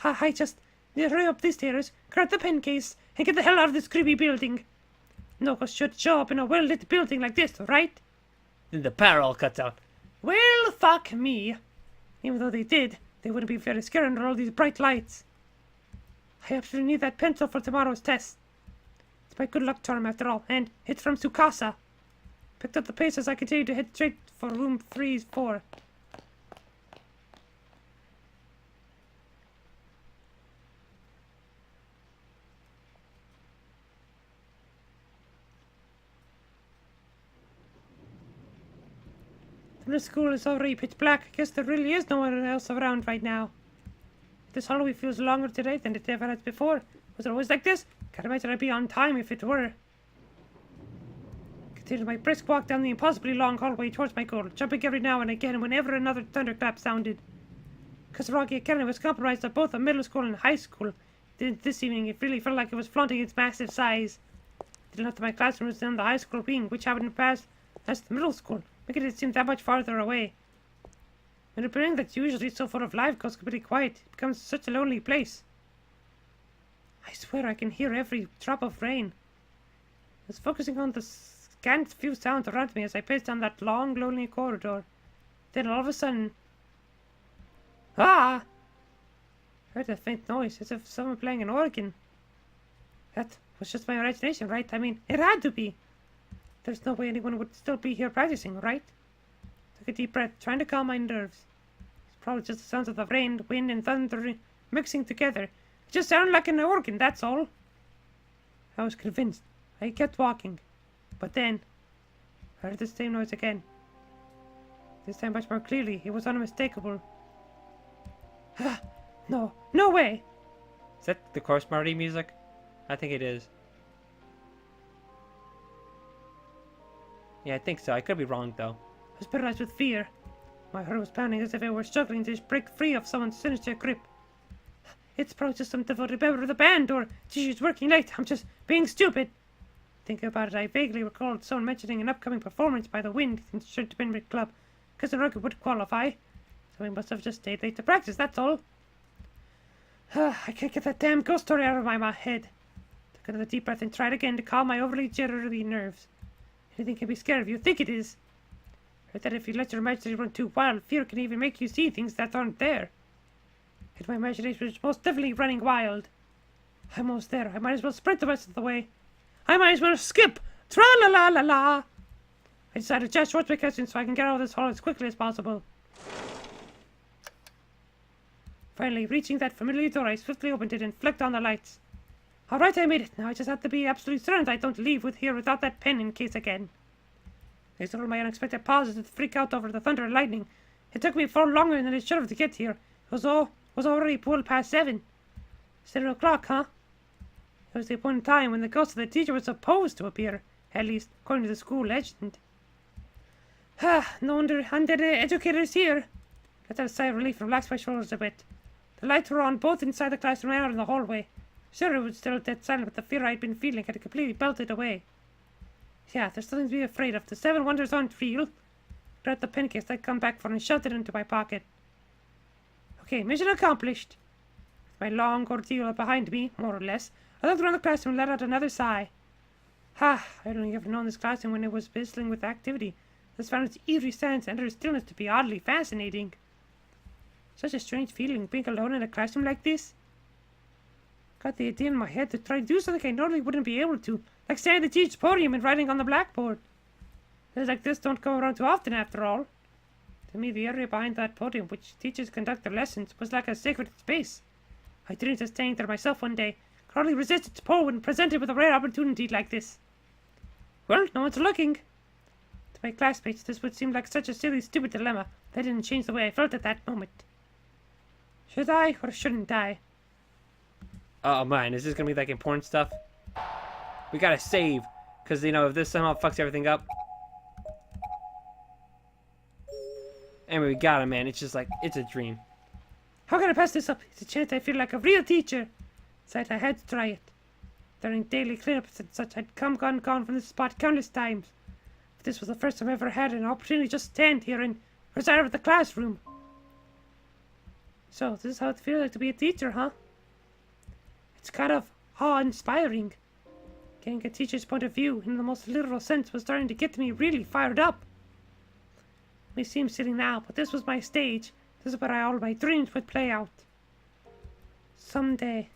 I just need to hurry up these stairs, grab the pen case, and get the hell out of this creepy building. No ghost should show up in a well-lit building like this, right? Then the power all cuts out. Well, fuck me. Even though they did, they wouldn't be very scared under all these bright lights. I absolutely need that pencil for tomorrow's test. It's my good luck charm after all, and it's from Tsukasa. Picked up the pace as I continued to head straight for room 3-4. The school is already pitch black. I guess there really is no one else around right now. This hallway feels longer today than it ever has before. Was it always like this? Can't imagine I'd be on time if it were. Continued my brisk walk down the impossibly long hallway towards my goal, jumping every now and again whenever another thunderclap sounded. Kisaragi Academy was comprised of both a middle school and high school. This evening it really felt like it was flaunting its massive size. Didn't have to my classroom was in the high school wing, which happened to pass as the middle school, making it seem that much farther away. In a building that's usually so full of life goes completely quiet, it becomes such a lonely place. I swear I can hear every drop of rain. I was focusing on the scant few sounds around me as I paced down that long, lonely corridor. Then all of a sudden... I heard a faint noise, as if someone playing an organ. That was just my imagination, right? I mean, it had to be. There's no way anyone would still be here practicing, right? Took a deep breath, trying to calm my nerves. It's probably just the sounds of the rain, wind, and thunder mixing together. It just sounded like an organ, that's all. I was convinced. I kept walking. But then, I heard the same noise again. This time much more clearly. It was unmistakable. No way! Is that the Course Marty music? I think it is. Yeah, I think so. I could be wrong, though. I was paralyzed with fear. My heart was pounding as if I were struggling to break free of someone's sinister grip. It's probably just some devoted member of the band, or she's working late. I'm just being stupid. Thinking about it, I vaguely recalled someone mentioning an upcoming performance by the Wind Entertainment Club, because the record would qualify. So we must have just stayed late to practice, that's all. I can't get that damn ghost story out of my head. Took another deep breath and tried again to calm my overly jittery nerves. Anything can be scary if you think it is. Heard that if you let your imagination run too wild, fear can even make you see things that aren't there. And my imagination was most definitely running wild. I'm almost there. I might as well sprint the rest of the way. I might as well skip. Tra-la-la-la-la. I decided to just short my questions so I can get out of this hall as quickly as possible. Finally, reaching that familiar door, I swiftly opened it and flicked on the lights. Alright, I made it. Now I just have to be absolutely certain I don't leave here without that pen in case again. I used all my unexpected pauses to freak out over the thunder and lightning. It took me far longer than it should have to get here. It was already well past 7. 7 o'clock, huh? It was the appointed time when the ghost of the teacher was supposed to appear. At least, according to the school legend. No wonder undead educators here. Let out a sigh of relief and relax my shoulders a bit. The lights were on both inside the classroom and out in the hallway. Sure, it was still dead silent, but the fear I'd been feeling had completely melted away. Yeah, there's nothing to be afraid of. The 7 wonders aren't real. Grabbed the pen case I'd come back for and shoved it into my pocket. Okay, mission accomplished. With my long ordeal behind me, more or less, I looked around the classroom and let out another sigh. I'd only ever known this classroom when it was bristling with activity. I just found its eerie silence and utter stillness to be oddly fascinating. Such a strange feeling, being alone in a classroom like this. Got the idea in my head to try to do something I normally wouldn't be able to, like standing at the teacher's podium and writing on the blackboard. Things like this don't come around too often, after all. To me, the area behind that podium, which teachers conduct their lessons, was like a sacred space. I dreamed of staying there myself one day, could hardly resist its pull when presented with a rare opportunity like this. Well, no one's looking. To my classmates, this would seem like such a silly, stupid dilemma that didn't change the way I felt at that moment. Should I or shouldn't I? Oh man, is this gonna be like important stuff? We gotta save, because you know if this somehow fucks everything up. Anyway, we got it, man. It's just like it's a dream. How can I pass this up? It's a chance I feel like a real teacher. Besides, I had to try it. During daily cleanups and such, I'd come, gone from this spot countless times. But this was the first time I ever had an opportunity to just stand here and preside over the classroom. So, this is how it feels like to be a teacher, huh? It's kind of awe-inspiring. Getting a teacher's point of view, in the most literal sense, was starting to get me really fired up. It may seem silly now, but this was my stage. This is where all my dreams would play out. Someday.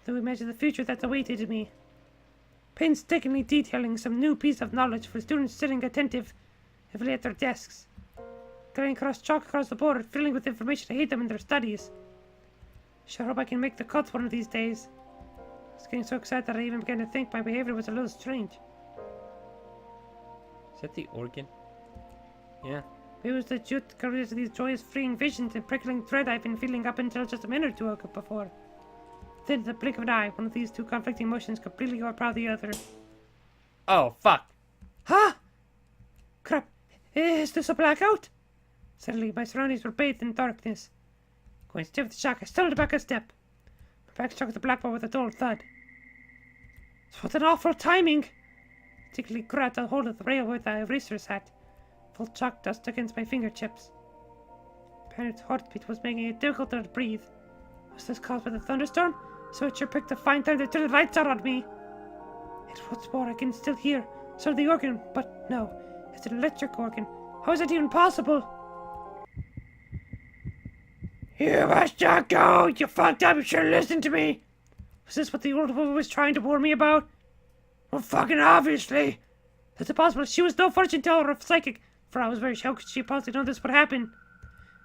Can you imagine the future that awaited me? Painstakingly detailing some new piece of knowledge for students sitting attentively at their desks. Carrying chalk across the board, filling with information to aid them in their studies. Sure hope I can make the cut one of these days. I was getting so excited that I even began to think my behavior was a little strange. Is that the organ? Yeah. Maybe it was the jute carried to these joyous, freeing visions and prickling thread I've been feeling up until just a minute or two ago before. Then, in the blink of an eye, one of these two conflicting emotions completely overpowered the other. Oh, fuck. Huh? Crap. Is this a blackout? Suddenly, my surroundings were bathed in darkness. Going stiff with shock, I stumbled back a step. My back struck the blackboard with a dull thud. What an awful timing! I particularly grabbed a hold of the rail where the eraser sat. Full chalk dust against my fingertips. Parents' heartbeat was making it difficult to breathe. Was this caused by the thunderstorm? So it sure picked a fine time to turn the lights out on me. And what's more, I can still hear some of the organ, but no, it's an electric organ. How is that even possible? You must not go! You fucked up! You should have listened to me! Was this what the old woman was trying to warn me about? Well, fucking obviously! That's impossible. She was no fortune teller or psychic. For I was very sure, how could she possibly know this would happen?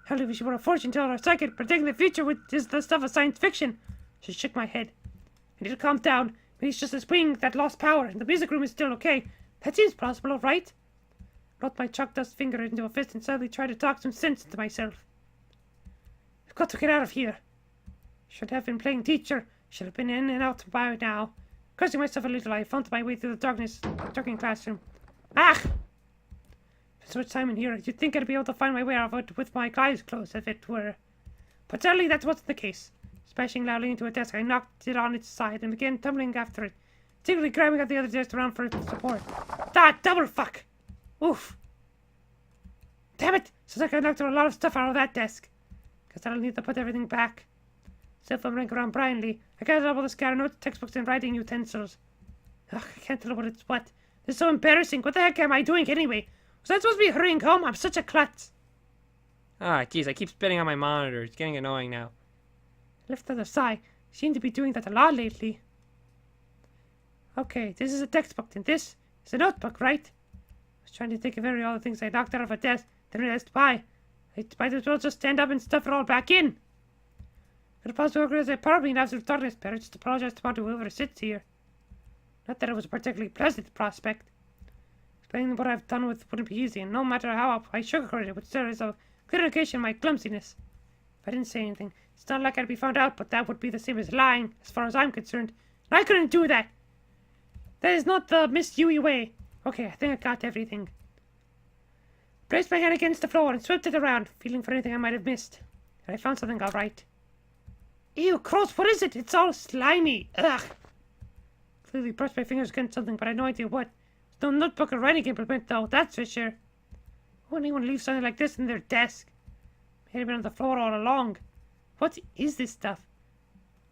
Hell, if she were a fortune teller or psychic, predicting the future is the stuff of science fiction. She shook my head. I need to calm down. Maybe it's just this wing that lost power, and the music room is still okay. That seems plausible, right? I wrote my chalk dust finger into a fist and suddenly tried to talk some sense into myself. I've got to get out of here. Should have been playing teacher. Should have been in and out by now. Cursing myself a little, I found my way through the darkened classroom. Ah! There's so much time in here, you'd think I'd be able to find my way out of it with my eyes closed, if it were. But sadly, that wasn't the case. Smashing loudly into a desk, I knocked it on its side and began tumbling after it, secretly grabbing at the other desk around for support. Ah, double fuck! Oof! Damn it! Sounds like I knocked a lot of stuff out of that desk. Guess I'll need to put everything back. Still fumbling around blindly, I gathered up all the scattered notes, textbooks, and writing utensils. Ugh, I can't tell what it's what. This is so embarrassing. What the heck am I doing anyway? Was I supposed to be hurrying home? I'm such a klutz. Ah, jeez, I keep spitting on my monitor. It's getting annoying now. I lifted a sigh. I seem to be doing that a lot lately. Okay, this is a textbook, and this is a notebook, right? I was trying to think of all the things I knocked out of a desk, then realized why. I might as well just stand up and stuff it all back in. Could have possibly organized a power in absolute darkness. Better just apologize to whoever sits here. Not that it was a particularly pleasant prospect. Explaining what I've done wouldn't be easy, and no matter how I sugarcoated it, would serve as a clear indication of my clumsiness. If I didn't say anything, it's not like I'd be found out, but that would be the same as lying, as far as I'm concerned. And I couldn't do that! That is not the Miss Yui way. Okay, I think I got everything. Braced my head against the floor and swept it around, feeling for anything I might have missed. And I found something all right. Ew, gross, what is it? It's all slimy. Ugh. Clearly brushed my fingers against something, but I had no idea what. There's no notebook or writing implement, though, that's for sure. Why would anyone leave something like this in their desk? It had been on the floor all along. What is this stuff?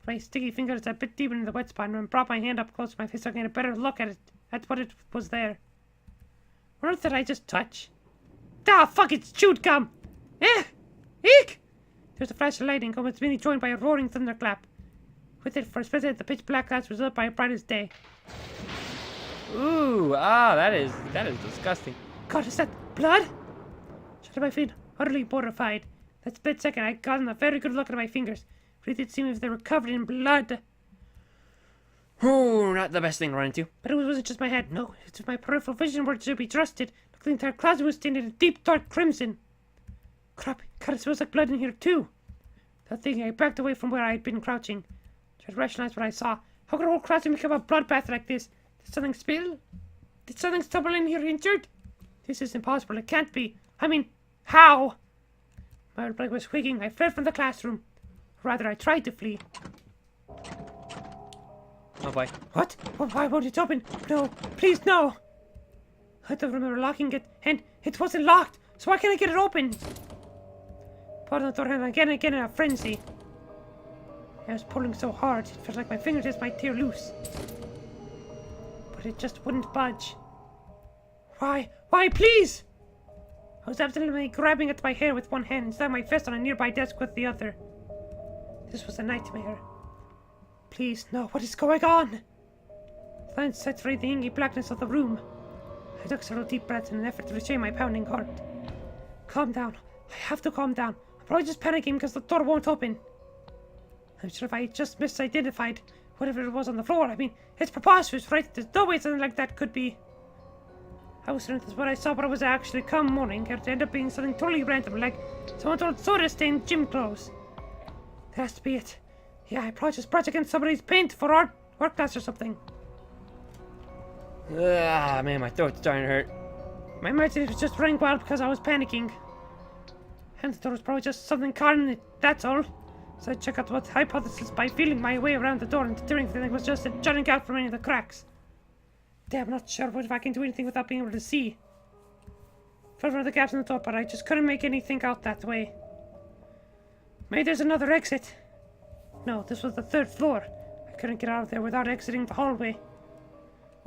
My sticky fingers a bit deeper in the wet spot and brought my hand up close to my face so I could get a better look at it. At what it was there. What else did I just touch? Ah, fuck, it's chewed gum! Eh! Eek! There's a flash of lightning, immediately joined by a roaring thunderclap. With it, for a split, the pitch black glass was lit by a bright as day. Ooh, that is disgusting. God, is that blood? Shut up, I feel utterly mortified. That split second, I got a very good look at my fingers. For it did seem as if they were covered in blood. Ooh, not the best thing to run into. But it wasn't just my head, no. It's just my peripheral vision were to be trusted. Look, the entire closet was stained in a deep, dark crimson. Crap, God, it smells like blood in here, too. Without thinking, I backed away from where I had been crouching. Tried to rationalize what I saw. How could a whole closet become a bloodbath like this? Did something spill? Did something stumble in here injured? This is impossible. It can't be. I mean, how? My blood was squeaking. I fled from the classroom. Or rather, I tried to flee. Oh boy. What? Why won't it open? No, please, no. I don't remember locking it, and it wasn't locked, so why can't I get it open? Put on the door handle again and again in a frenzy. I was pulling so hard, it felt like my fingertips might tear loose. But it just wouldn't budge. Why? Why, please? I was absolutely grabbing at my hair with one hand and slamming my fist on a nearby desk with the other. This was a nightmare. Please, no, what is going on? The lens set free the inky blackness of the room. I took several deep breaths in an effort to restrain my pounding heart. Calm down. I have to calm down. I'm probably just panicking because the door won't open. I'm sure if I just misidentified whatever it was on the floor. I mean, it's preposterous, right? There's no way something like that could be. I was certain that's what I saw, but it was actually come morning. It ended up being something totally random, like someone told soda-stained gym clothes. That has to be it. Yeah, I probably just brushed against somebody's paint for art class or something. Ah, man, my throat's starting to hurt. My mind was just running wild because I was panicking. And the door was probably just something caught in it, that's all. So I checked out what hypothesis by feeling my way around the door and determining if anything was just jutting out from any of the cracks. Damn, I'm not sure what if I can do anything without being able to see. Felt one of the gaps in the door, but I just couldn't make anything out that way. Maybe there's another exit. No, this was the 3rd floor. I couldn't get out of there without exiting the hallway.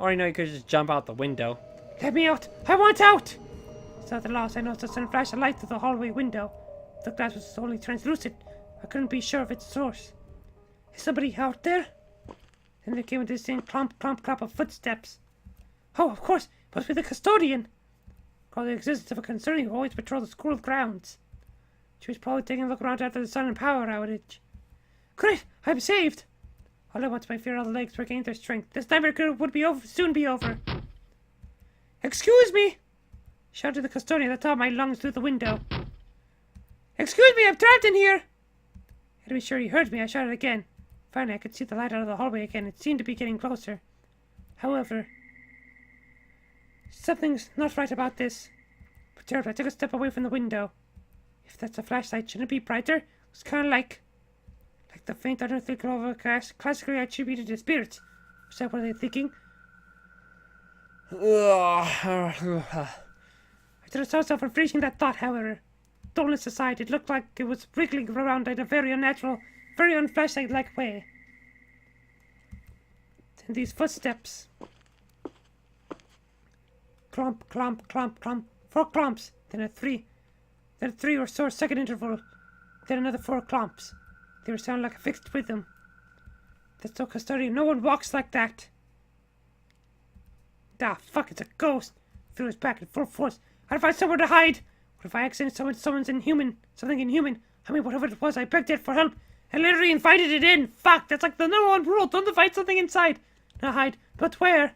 Or you know, you could just jump out the window. Let me out! I want out! So at the last, I noticed a sudden flash of light through the hallway window. The glass was only translucent. I couldn't be sure of its source. Is somebody out there? Then there came a distinct clomp, clomp, clop of footsteps. Oh, of course, it must be the custodian. Called the existence of a concern who always patrolled the school grounds. She was probably taking a look around after the sudden power outage. Great, I'm saved. All I want is my fear all the legs regain their strength. This nightmare would soon be over. Excuse me! Shouted the custodian at the top of my lungs through the window. Excuse me, I'm trapped in here! To be sure he heard me, I shouted again. Finally, I could see the light out of the hallway again. It seemed to be getting closer. However, something's not right about this. Perturbed, I took a step away from the window. If that's a flashlight, shouldn't it be brighter? It's kind of like the faint unearthly glow of a classically attributed to spirits. Was that what they were thinking? I tried to stop myself from finishing that thought, however. Dullness aside, it looked like it was wriggling around in a very unnatural, very unflashlight-like way. Then these footsteps. Clomp, clomp, clomp, clomp. 4 clomps. Then a 3 or so second interval. Then another 4 clomps. They were sounding like a fixed rhythm. That's so custodian. No one walks like that. Ah, fuck, it's a ghost. Threw his back in full force. I'd find somewhere to hide. What if I accidentally summoned something inhuman? I mean, whatever it was, I begged it for help. I literally invited it in. Fuck, that's like the #1 rule. Don't invite something inside. Not hide, but where?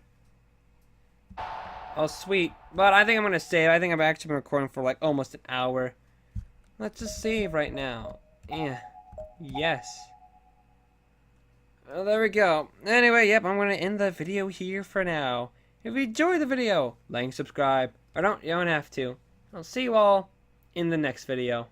Oh, sweet. But I think I'm gonna save. I think I've actually been recording for like almost an hour. Let's just save right now. Yeah. Yes. Well, there we go. Anyway, yep, I'm gonna end the video here for now. If you enjoyed the video, like and subscribe. Or don't, you don't have to. I'll see you all in the next video.